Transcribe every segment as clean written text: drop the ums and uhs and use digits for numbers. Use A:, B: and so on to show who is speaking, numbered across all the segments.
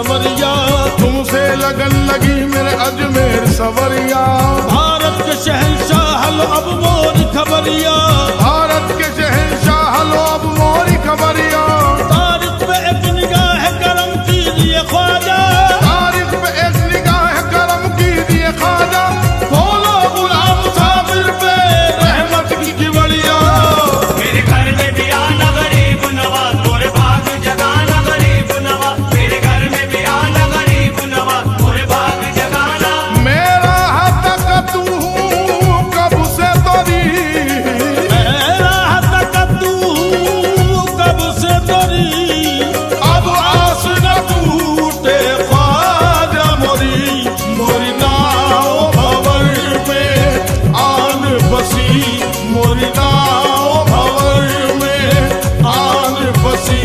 A: सवरिया,
B: तुमसे लगन लगी मेरे अजमेर सवरिया।
A: भारत के शहंशाह लो अब मोरी खबरिया,
B: भारत के शहंशाह लो अब मोरी खबरिया।
A: तारीख पे एक निगाह करम कीजिए ख्वाजा,
B: तारीख पे एक निगाह करम कीजिए ख्वाजा। खोलो गुलाम साबिर पे रहमत की किवड़िया।
C: मेरे घर में भी आना गरीब नवाज, मोरे भाग जगाना गरीब नवाज। मेरे घर में भी आना गरीब नवाज, मोरे भाग जगाना।
B: मेरा हक तू कब से तोरी,
A: मेरा हक तू कब से तोरी,
B: अब आस न टूटे ख्वाजा मोरी। मोरी नाव भंवर में आन बसी, मोरी नाव भंवर में आन बसी।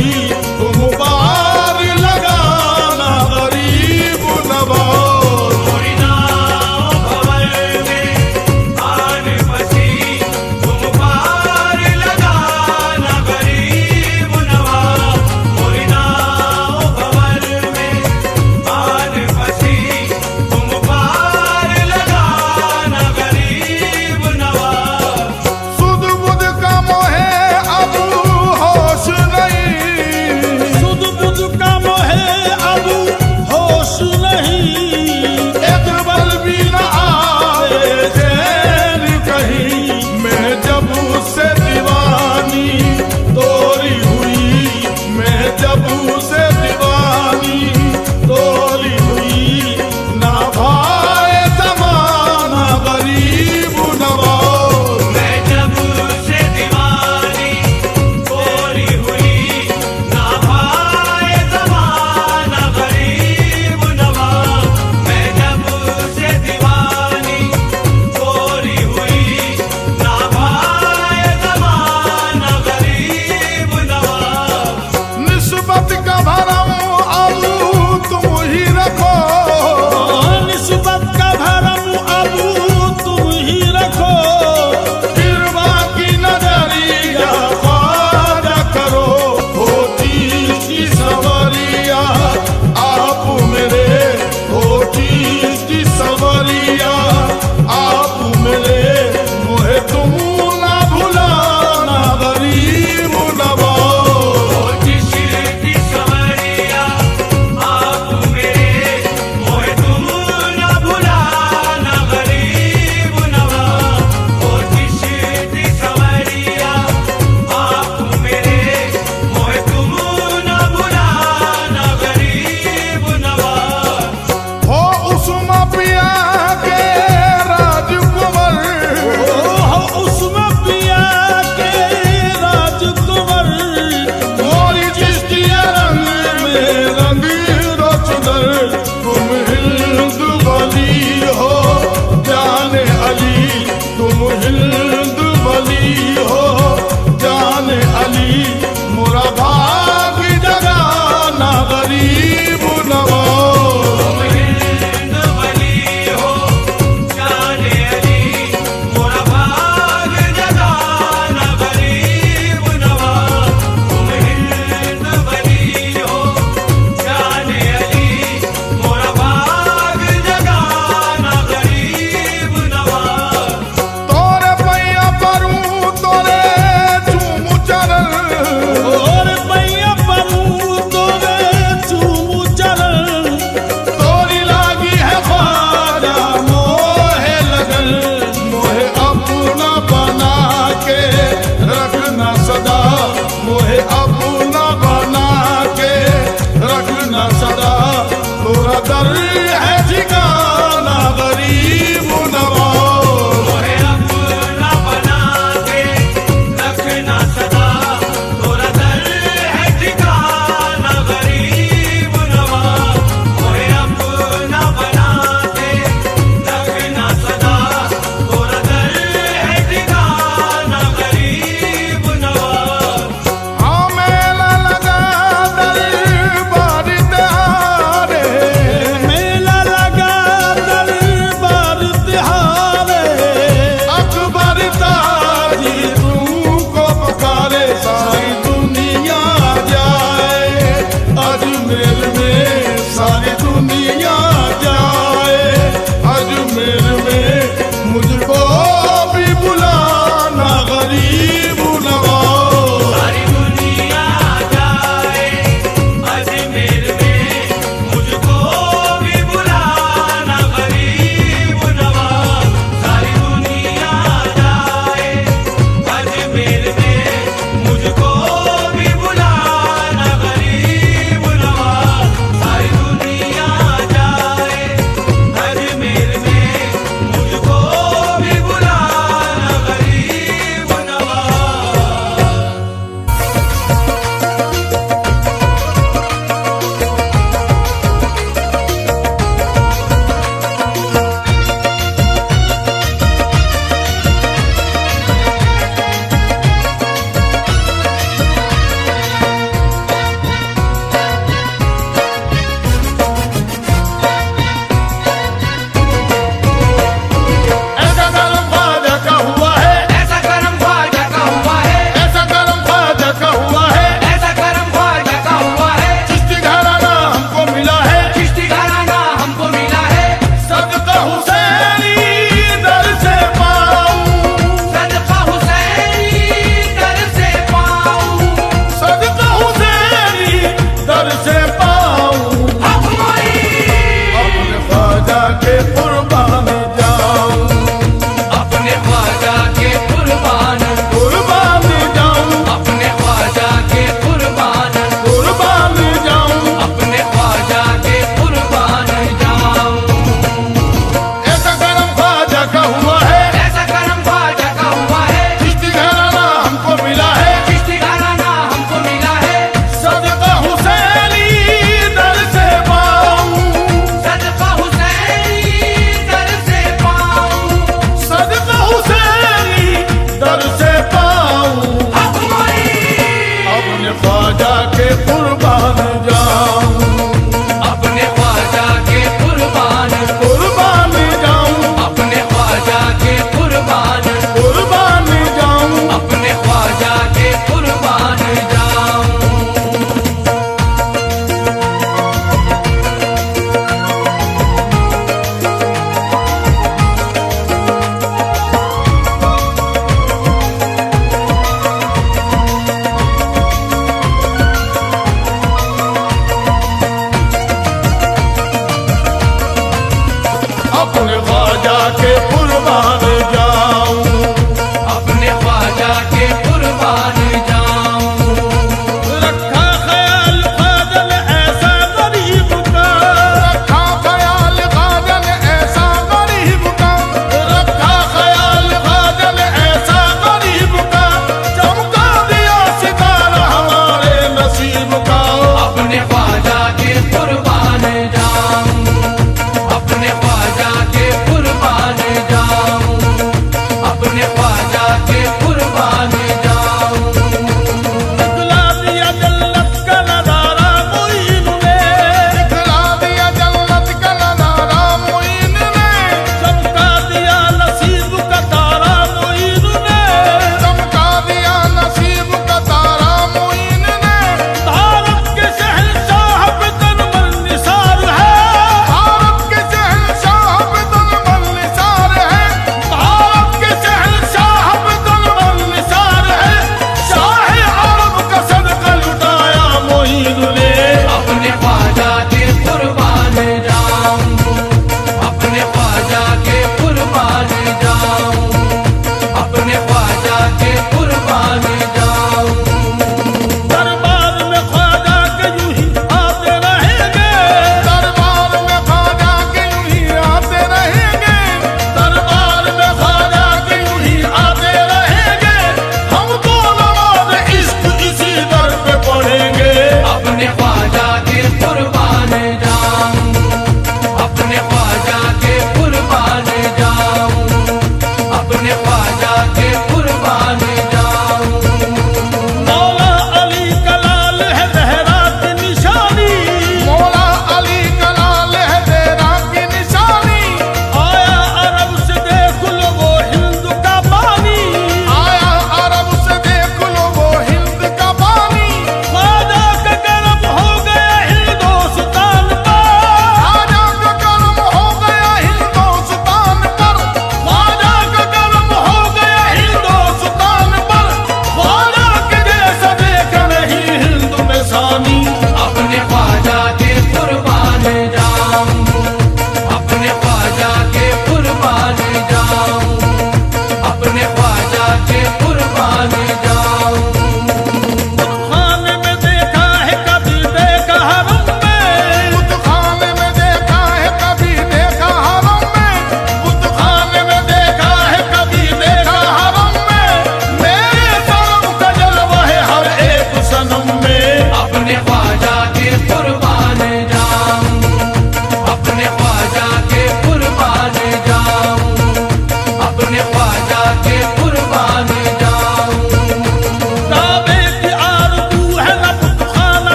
B: तुम बार लगाना गरीब नवाज।
C: मोरी नाव भंवर में आन बसी, तुम पार लगाना गरीब नवाज। मोरी नाव भंवर में आन बसी, तुम पार लगाना गरीब नवाज।
B: सुध बुध का मोहे अब होश नहीं,
A: सुध बुध का मोहे अब होश नहीं,
B: एक पल भी न आए चैन कहीं। मैं जब से दीवानी तोरी हुई, मैं जब से दीवानी तोरी हुई। ना भाए जमाना गरीब नवाज।
C: मैं जब से दीवानी तोरी हुई, ना भाए ज़माना गरीब नवाज। मैं जब से दीवानी तोरी हुई, ना भाए ज़माना गरीब नवाज।
B: निस्बत का भरम अब तुम ही रखो,
A: निस्बत का भरम अब तुम ही रखो।
B: फिर बाकी नजरिया ख्वाजा करो। होती की सवरिया आप मेरे, होती की सवरिया आप मेरे। मोहे तुम ना भुलाना गरीब नवाज।
C: की सवरिया आप मेरे, मोहे तुम न भुलाना गरीब नवाज। की सवरिया आप मेरे, मोहे तुम न भुलाना गरीब नवाज।
B: हो उस्मा पिया के राजकुंवर,
A: हो उसमें पिया के राजकुंवर,
B: मोरी चिश्तिया रंग में रंग रोचदर। तुम हिंद वली हो जाने अली, तुम हिंद वली हो जाने अली। मोरा भाग जगाना गरीब नवाज।
C: हिंद वली हो जाने अली, मोरा भाग जगाना गरीब नवाज। तुम हिंद वली हो जाने अली, मोरा भाग जगाना गरीब नवाज।
B: तोरे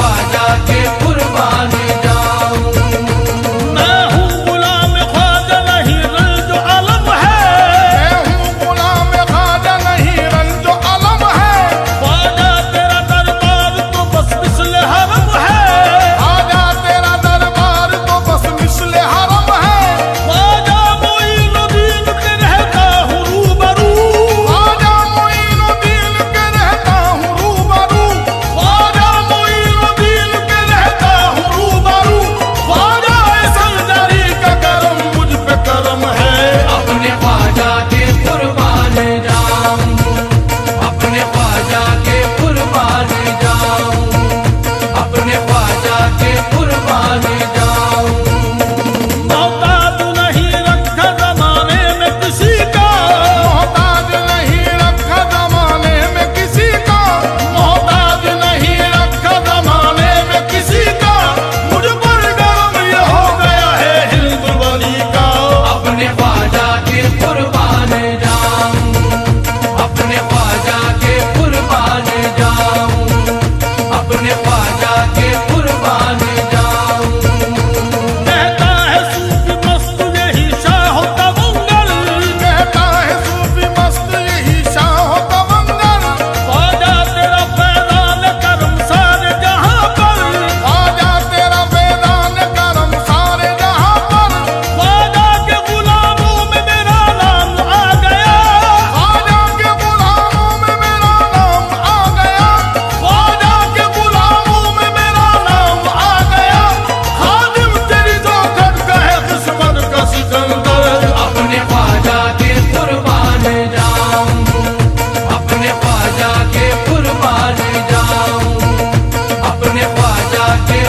C: ख्वाजा के कुर्बान जाऊं।
A: मैं हूँ गुलाम ख्वाजा नहीं रंज अलम है,
B: मैं हूँ गुलाम ख्वाजा नहीं रंज अलम है।
A: ख्वाजा तेरा दरबार तो बस मिस्ल हरम है,
B: ख्वाजा तेरा दरबार तो बस मिस्ल हरम है।
A: ख्वाजा मोइनुद्दीन के रहता हूँ रूबरू,
B: ख्वाजा मोइनुद्दीन के रहता हूँ रूबरू।
A: ख्वाजा मोइनुद्दीन के रहता हूँ रूबरू, ख्वाजा सरदारी का करम मुझ पे करम है।
C: अपने ख्वाजा के कुर्बान जाऊं, अपने ख्वाजा के कुर्बान जाऊं, अपने ख्वाजा के कुर्बान जाऊं।
A: मोहताज नहीं रखा जमाने में किसी का,
B: मोहताज नहीं रखा जमाने में किसी का।
A: मोहताज नहीं रखा जमाने में किसी का, मुझ पर गरम ये हो गया है हिंद वली का।
C: अपने ख्वाजा के कुर्बान जाऊं, अपने ख्वाजा के कुर्बान जाऊं, अपने ख्वाजा के कुर्बान जाऊं।
A: कहता है सूफी मस्त यही शाह तवंगल,
B: कहता है सूफी मस्त यही शाह तवंगल।
A: ख्वाजा तेरा फैजान करम सारे जहां पर,
B: ख्वाजा तेरा मैदान करम सारे जहां पर।
A: ख्वाजा के गुलामों में मेरा नाम आ गया,
B: ख्वाजा के गुलामों में मेरा नाम आ गया।
A: ख्वाजा के गुलामों में मेरा नाम आ गया। खादिम तेरी जो खटका है किस्मत का सिकंदर।
C: अपने ख्वाजा के कुर्बान जाऊं, अपने ख्वाजा के कुर्बान जाऊं, अपने ख्वाजा के